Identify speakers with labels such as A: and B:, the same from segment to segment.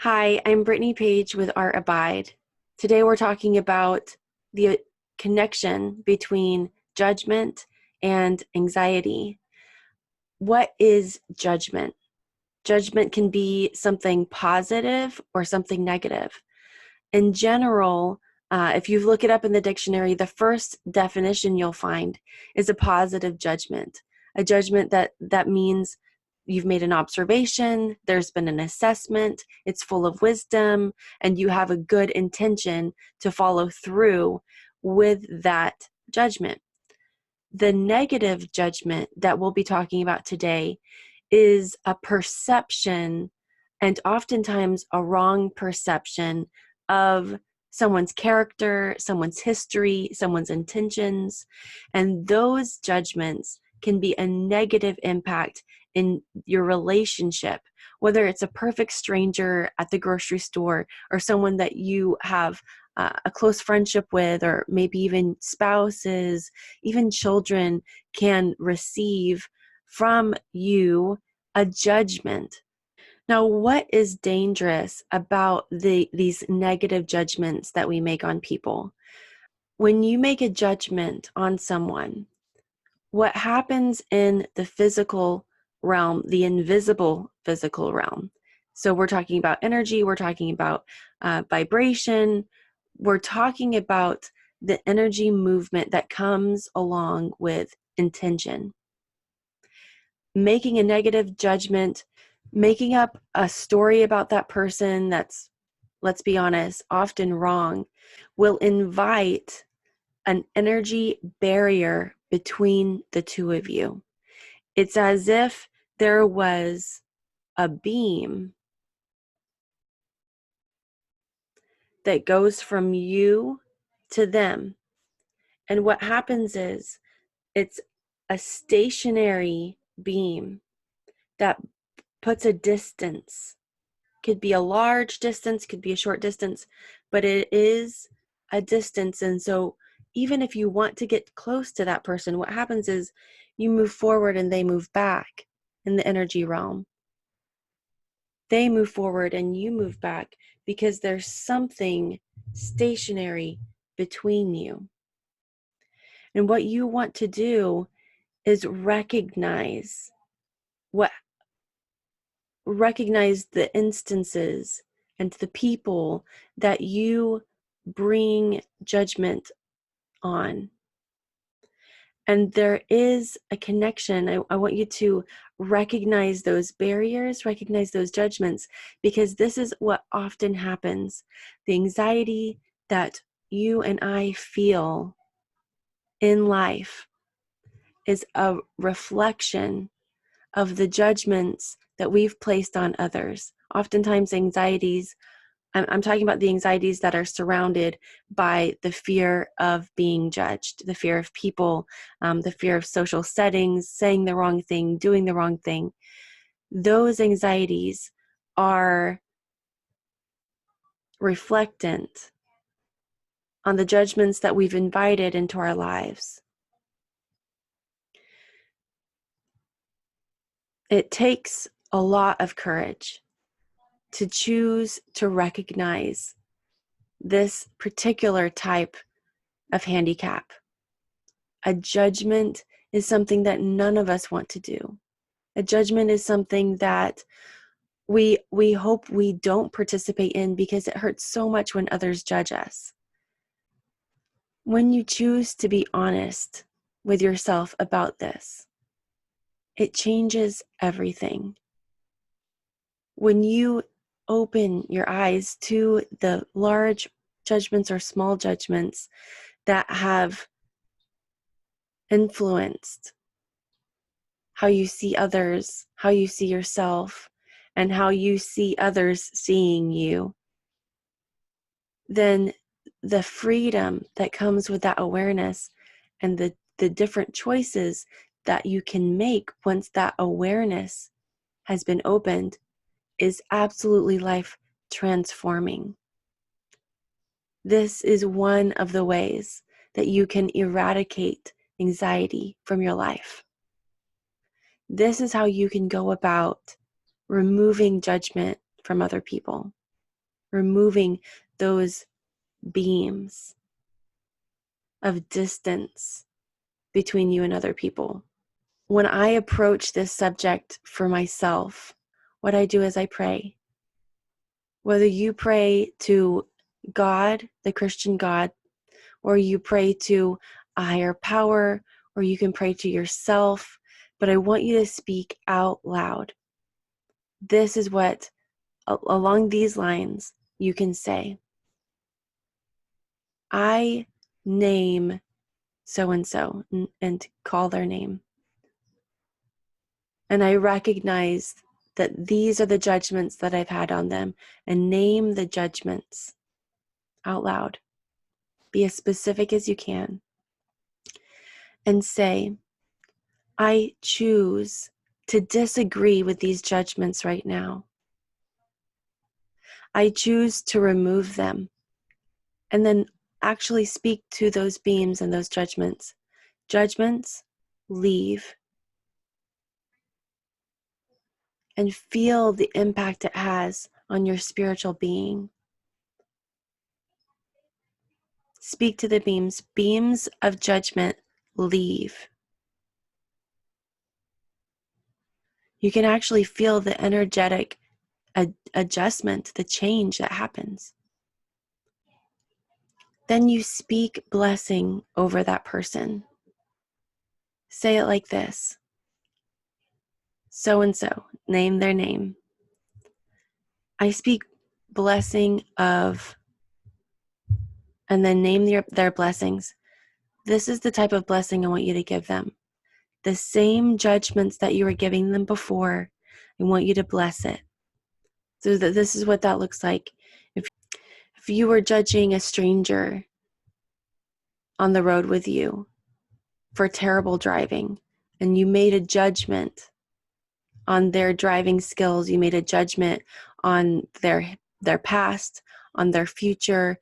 A: Hi, I'm Brittany Page with Art Abide. Today we're talking about the connection between judgment and anxiety. What is judgment? Judgment can be something positive or something negative. In general, if you look it up in the dictionary, the first definition you'll find is a positive judgment. A judgment that means you've made an observation, there's been an assessment, it's full of wisdom, and you have a good intention to follow through with that judgment. The negative judgment that we'll be talking about today is a perception, and oftentimes a wrong perception, of someone's character, someone's history, someone's intentions. And those judgments can be a negative impact in your relationship, whether it's a perfect stranger at the grocery store or someone that you have a close friendship with, or maybe even spouses, even children can receive from you a judgment. Now, what is dangerous about these negative judgments that we make on people? When you make a judgment on someone, what happens in the physical realm, the invisible physical realm? So we're talking about energy, we're talking about vibration, we're talking about the energy movement that comes along with intention. Making a negative judgment, making up a story about that person that's, let's be honest, often wrong, will invite an energy barrier between the two of you. It's as if there was a beam that goes from you to them. And what happens is it's a stationary beam that puts a distance. Could be a large distance, could be a short distance, but it is a distance. And so even if you want to get close to that person, what happens is you move forward and they move back in the energy realm. They move forward and you move back because there's something stationary between you. And what you want to do is what recognize the instances and the people that you bring judgment on. And there is a connection. I want you to recognize those barriers, recognize those judgments, because this is what often happens. The anxiety that you and I feel in life is a reflection of the judgments that we've placed on others. Oftentimes, anxieties, I'm talking about the anxieties that are surrounded by the fear of being judged, the fear of people, the fear of social settings, saying the wrong thing, doing the wrong thing. Those anxieties are reflectant on the judgments that we've invited into our lives. It takes a lot of courage to choose to recognize this particular type of handicap. A judgment is something that none of us want to do. A judgment is something that we hope we don't participate in because it hurts so much when others judge us. When you choose to be honest with yourself about this, it changes everything. When you open your eyes to the large judgments or small judgments that have influenced how you see others, how you see yourself, and how you see others seeing you, then the freedom that comes with that awareness and the different choices that you can make once that awareness has been opened is absolutely life transforming. This is one of the ways that you can eradicate anxiety from your life. This is how you can go about removing judgment from other people. removing those beams of distance between you and other people. When I approach this subject for myself, what I do is I pray. Whether you pray to God, the Christian God, or you pray to a higher power, or you can pray to yourself, but I want you to speak out loud. This is what, along these lines, you can say. I name so-and-so and call their name. And I recognize that these are the judgments that I've had on them, and name the judgments out loud. Be as specific as you can. And say, I choose to disagree with these judgments right now. I choose to remove them. And then actually speak to those beams and those judgments. Judgments, leave. And feel the impact it has on your spiritual being. Speak to the beams. Beams of judgment, leave. You can actually feel the energetic adjustment, the change that happens. Then you speak blessing over that person. Say it like this. So-and-so, name their name. I speak blessing of, and then name their blessings. This is the type of blessing I want you to give them. The same judgments that you were giving them before, I want you to bless it. So that this is what that looks like. If you were judging a stranger on the road with you for terrible driving, and you made a judgment on their driving skills, you made a judgment on their past, on their future,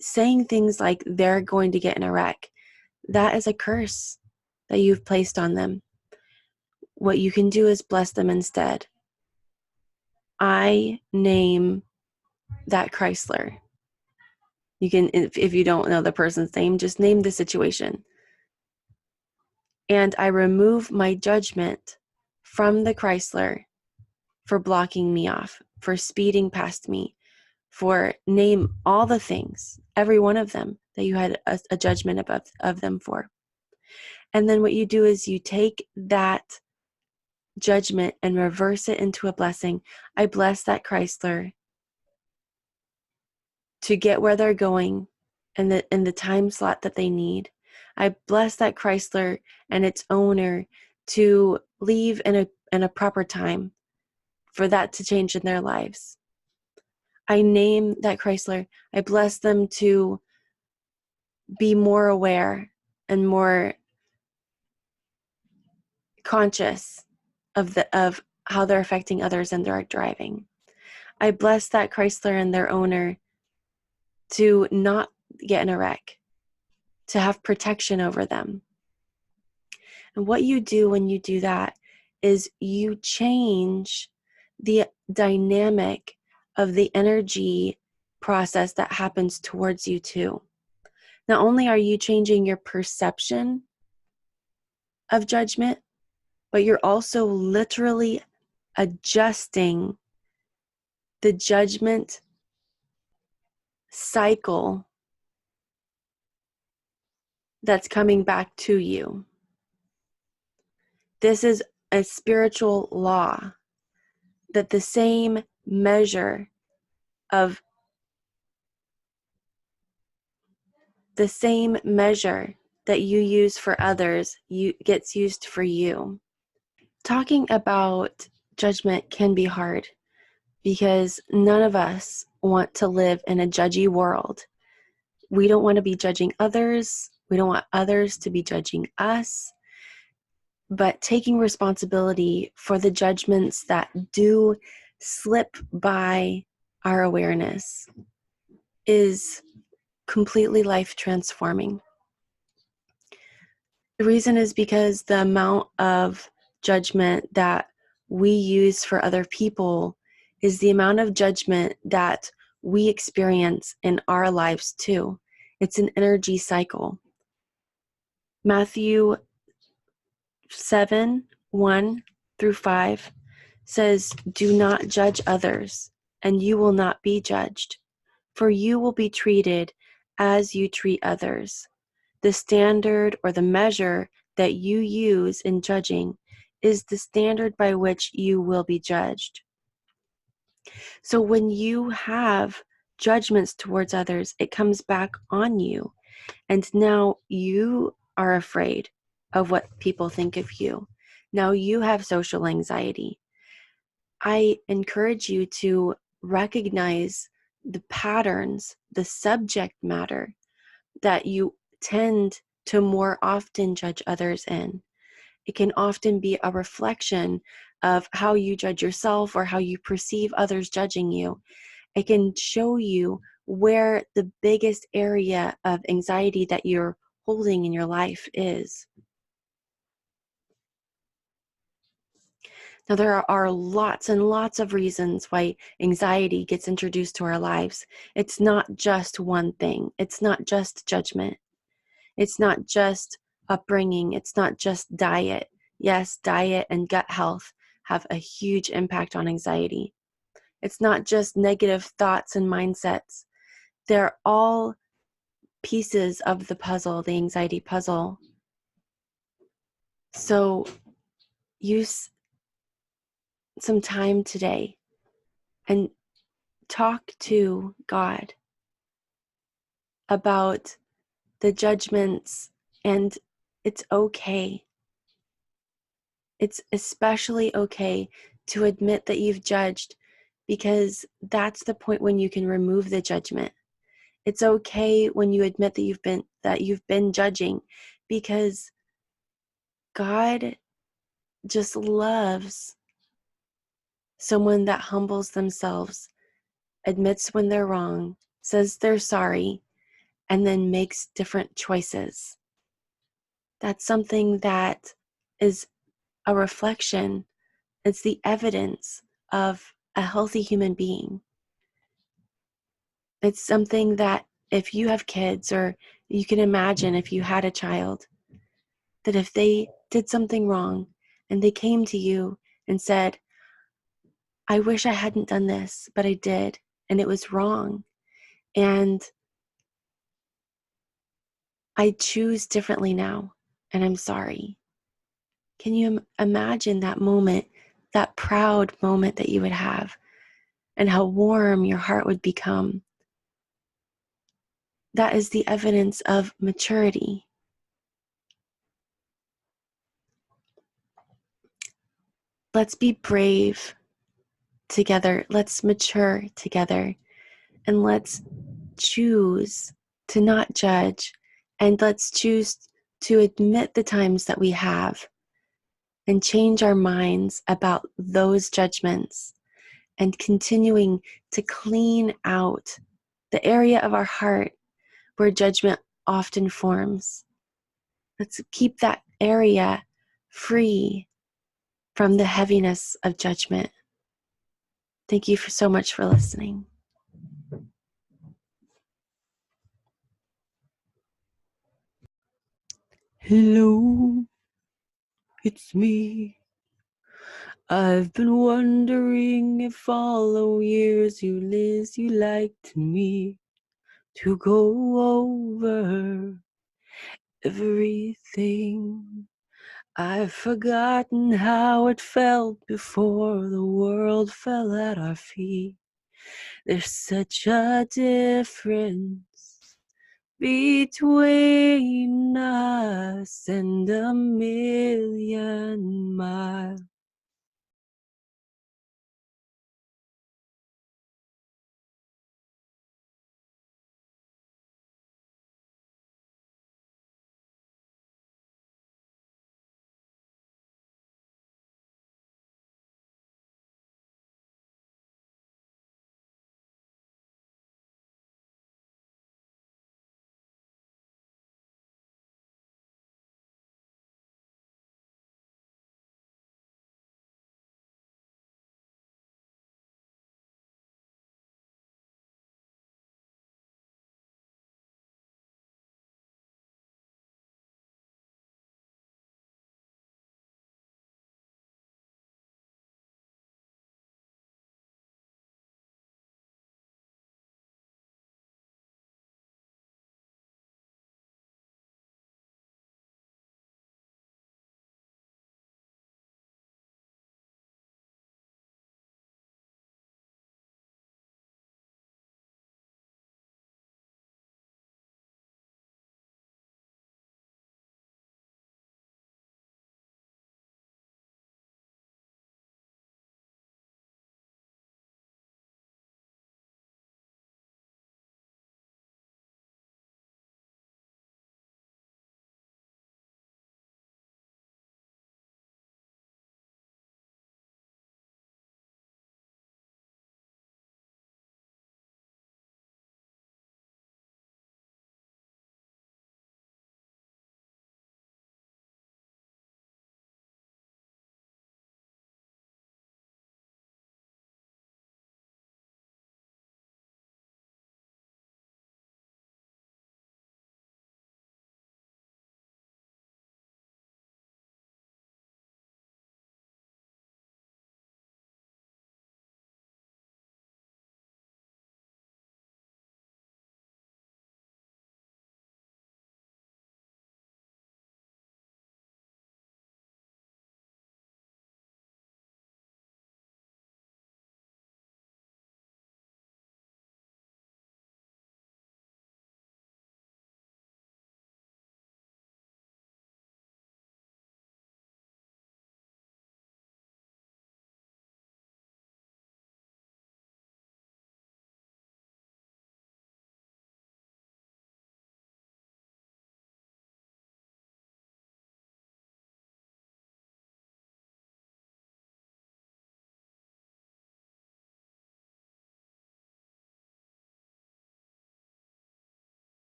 A: saying things like they're going to get in a wreck, that is a curse that you've placed on them. What you can do is bless them instead. I name that Chrysler. You can, if you don't know the person's name, just name the situation. And I remove my judgment from the Chrysler for blocking me off, for speeding past me, for name all the things, every one of them that you had a judgment of them for. And then what you do is you take that judgment and reverse it into a blessing. I bless that Chrysler to get where they're going in the time slot that they need. I bless that Chrysler and its owner to leave in a proper time for that to change in their lives. I name that Chrysler. I bless them to be more aware and more conscious of how they're affecting others in their driving. I bless that Chrysler and their owner to not get in a wreck, to have protection over them. And what you do when you do that is you change the dynamic of the energy process that happens towards you too. Not only are you changing your perception of judgment, but you're also literally adjusting the judgment cycle that's coming back to you. This is a spiritual law that the same measure that you use for others gets used for you. Talking about judgment can be hard because none of us want to live in a judgy world. We don't want to be judging others. We don't want others to be judging us. But taking responsibility for the judgments that do slip by our awareness is completely life transforming. The reason is because the amount of judgment that we use for other people is the amount of judgment that we experience in our lives too. It's an energy cycle. Matthew 7:1-5 says, "Do not judge others, and you will not be judged, for you will be treated as you treat others. The standard or the measure that you use in judging is the standard by which you will be judged." So when you have judgments towards others, it comes back on you. And now you are afraid of what people think of you. Now you have social anxiety. I encourage you to recognize the patterns, the subject matter that you tend to more often judge others in. It can often be a reflection of how you judge yourself or how you perceive others judging you. It can show you where the biggest area of anxiety that you're holding in your life is. Now, there are lots and lots of reasons why anxiety gets introduced to our lives. It's not just one thing. It's not just judgment. It's not just upbringing. It's not just diet. Yes, diet and gut health have a huge impact on anxiety. It's not just negative thoughts and mindsets. They're all pieces of the puzzle, the anxiety puzzle. So use some time today and talk to God about the judgments, and it's okay. It's especially okay to admit that you've judged, because that's the point when you can remove the judgment. It's okay when you admit that you've been judging, because God just loves someone that humbles themselves, admits when they're wrong, says they're sorry, and then makes different choices. That's something that is a reflection. It's the evidence of a healthy human being. It's something that if you have kids, or you can imagine if you had a child, that if they did something wrong and they came to you and said, "I wish I hadn't done this, but I did, and it was wrong, and I choose differently now, and I'm sorry." Can you imagine that moment, that proud moment that you would have, and how warm your heart would become? That is the evidence of maturity. Let's be brave together. Let's mature together. And let's choose to not judge. And let's choose to admit the times that we have, and change our minds about those judgments, and continuing to clean out the area of our heart where judgment often forms. Let's keep that area free from the heaviness of judgment. Thank you so much for listening.
B: Hello, it's me. I've been wondering if all the years you liked me to go over everything. I've forgotten how it felt before the world fell at our feet. There's such a difference between us and a million miles.